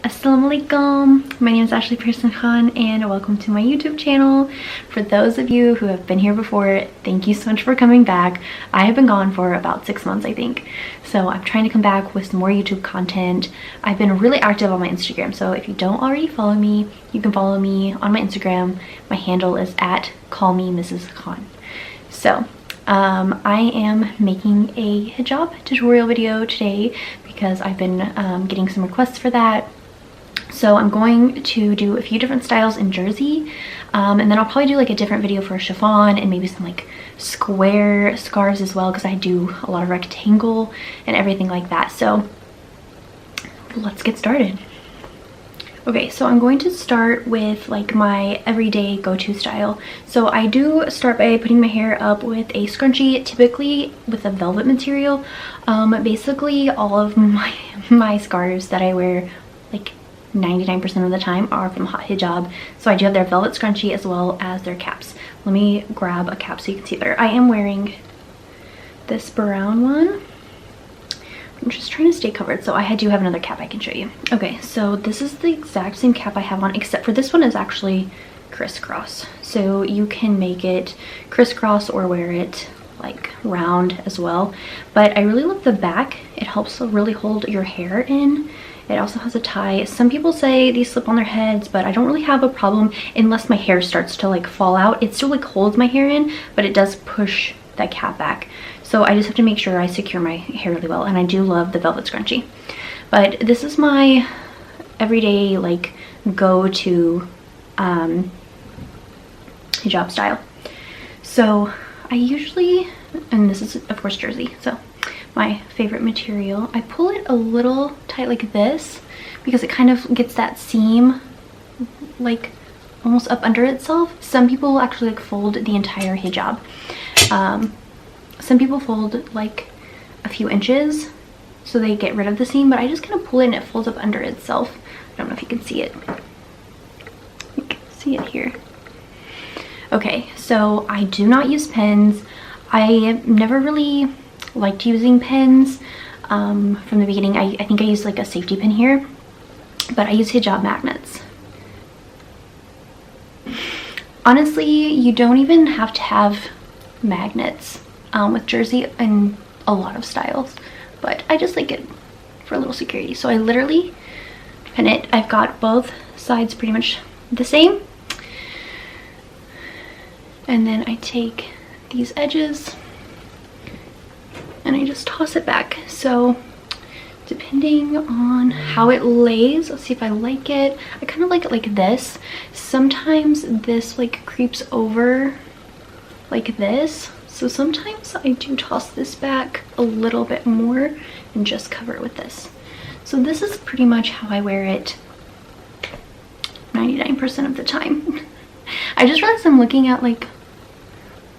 Assalamualaikum. My name is Ashley Pearson Khan and welcome to my YouTube channel. For those of you who have been here before, thank you so much for coming back. I have been gone for about 6 months, I think. So I'm trying to come back with some more YouTube content. I've been really active on my Instagram, so if you don't already follow me, you can follow me on my Instagram. My handle is at callmemrs.Khan. So I am making a hijab tutorial video today because I've been getting some requests for that. So I'm going to do a few different styles in jersey, and then I'll probably do like a different video for chiffon and maybe some like square scarves as well, because I do a lot of rectangle and everything like that. So let's get started. Okay, so I'm going to start with like my everyday go-to style. So I do start by putting my hair up with a scrunchie, typically with a velvet material. Basically all of my scarves that I wear, like 99% of the time, are from Haute Hijab. So I do have their velvet scrunchie as well as their caps. Let me grab a cap so you can see better. I am wearing this brown one. I'm just trying to stay covered, so I do have another cap I can show you. Okay, so this is the exact same cap I have on, except for this one is actually crisscross. So you can make it crisscross or wear it like round as well. But I really love the back. It helps really hold your hair in. It also has a tie. Some people say these slip on their heads, but I don't really have a problem unless my hair starts to like fall out. It still like holds my hair in, but it does push that cap back. So I just have to make sure I secure my hair really well, and I do love the velvet scrunchie. But this is my everyday like go-to hijab style. So I usually, and this is of course jersey, so my favorite material, I pull it a little tight like this because it kind of gets that seam like almost up under itself. Some people actually like fold the entire hijab. Some people fold like a few inches so they get rid of the seam, but I just kind of pull it and it folds up under itself. I don't know if you can see it. You can see it here. Okay, so I do not use pins. I never really liked using pins from the beginning. I think I used like a safety pin here, but I use hijab magnets. Honestly, you don't even have to have magnets with jersey and a lot of styles, but I just like it for a little security. So I literally pin it. I've got both sides pretty much the same, and then I take these edges and I just toss it back. So depending on how it lays, let's see if I like it. I kind of like it like this. Sometimes this like creeps over like this. So sometimes I do toss this back a little bit more and just cover it with this. So this is pretty much how I wear it 99% of the time. I just realized I'm looking at like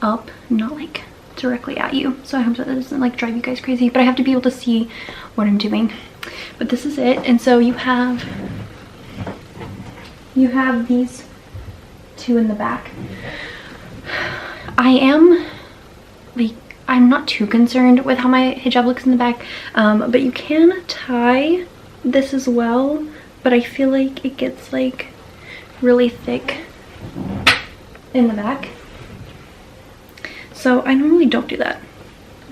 up, not like directly at you, so I hope that doesn't like drive you guys crazy, but I have to be able to see what I'm doing. But this is it. And so you have these two in the back. I'm not too concerned with how my hijab looks in the back, but you can tie this as well, but I feel like it gets like really thick in the back. So I normally don't do that.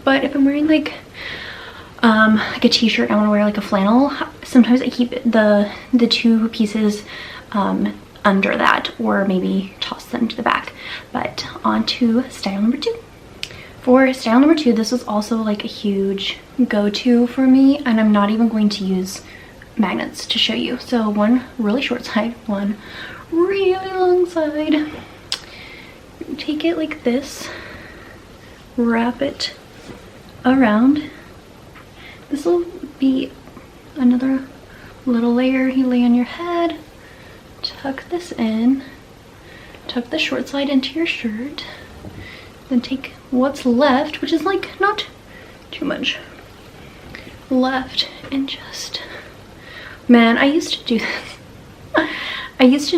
But if I'm wearing like a t-shirt, I want to wear like a flannel, sometimes I keep the two pieces under that, or maybe toss them to the back. But on to style number 2. For style number 2, this was also like a huge go-to for me, and I'm not even going to use magnets to show you. So one really short side, one really long side. Take it like this, wrap it around. This will be another little layer you lay on your head. Tuck this in, tuck the short side into your shirt, then take what's left, which is like not too much left, and just, man, I used to do this. I used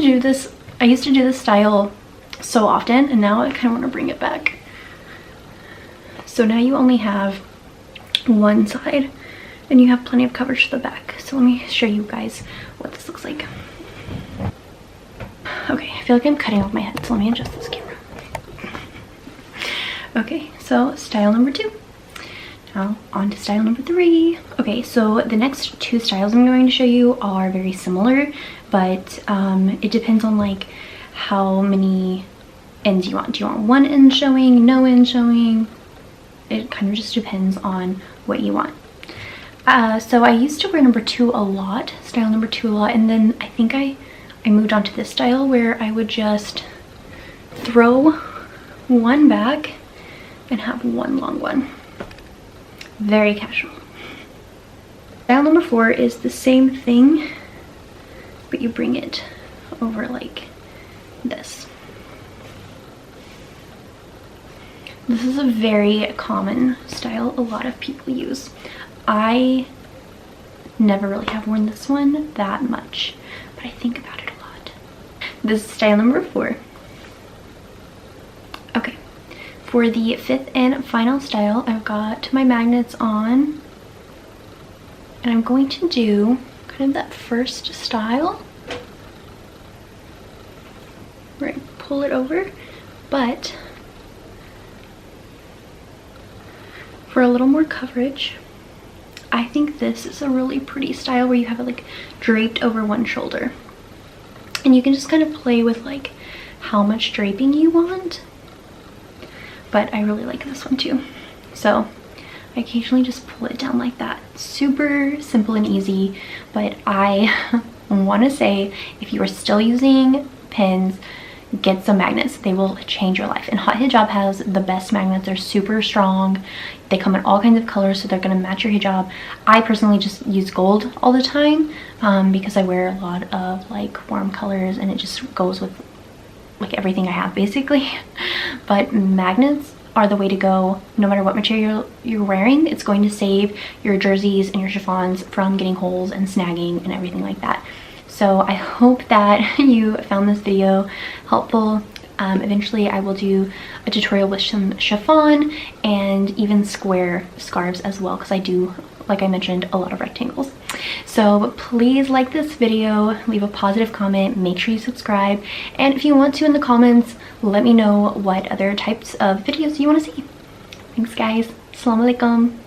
to do this style so often, and now I kind of want to bring it back. So now you only have one side, and you have plenty of coverage to the back. So let me show you guys what this looks like. Okay, I feel like I'm cutting off my head, so let me adjust this camera. Okay, so style number 2. Now on to style number 3. Okay, so the next 2 styles I'm going to show you are very similar, but it depends on like how many ends you want. Do you want one end showing, no end showing? It kind of just depends on what you want. So I used to wear number 2 a lot, style number 2 a lot, and then I think I moved on to this style where I would just throw one back and have one long one. Very casual. Style number 4 is the same thing, but you bring it over like this. This is a very common style a lot of people use. I never really have worn this one that much, but I think about it a lot. This is style number 4. Okay, for the 5th and final style, I've got my magnets on, and I'm going to do kind of that first style where I pull it over, but for a little more coverage, I think this is a really pretty style where you have it like draped over one shoulder. And you can just kind of play with like how much draping you want. But I really like this one too. So I occasionally just pull it down like that. Super simple and easy, but I want to say if you are still using pins, get some magnets. They will change your life. And Haute Hijab has the best magnets. They're super strong. They come in all kinds of colors, so they're going to match your hijab. I personally just use gold all the time because I wear a lot of like warm colors, and it just goes with like everything I have basically. But magnets are the way to go. No matter what material you're wearing, it's going to save your jerseys and your chiffons from getting holes and snagging and everything like that. So I hope that you found this video helpful. Eventually I will do a tutorial with some chiffon and even square scarves as well, because I do, like I mentioned, a lot of rectangles. So please like this video, leave a positive comment, make sure you subscribe, and if you want to in the comments, let me know what other types of videos you want to see. Thanks guys. Assalamu alaikum.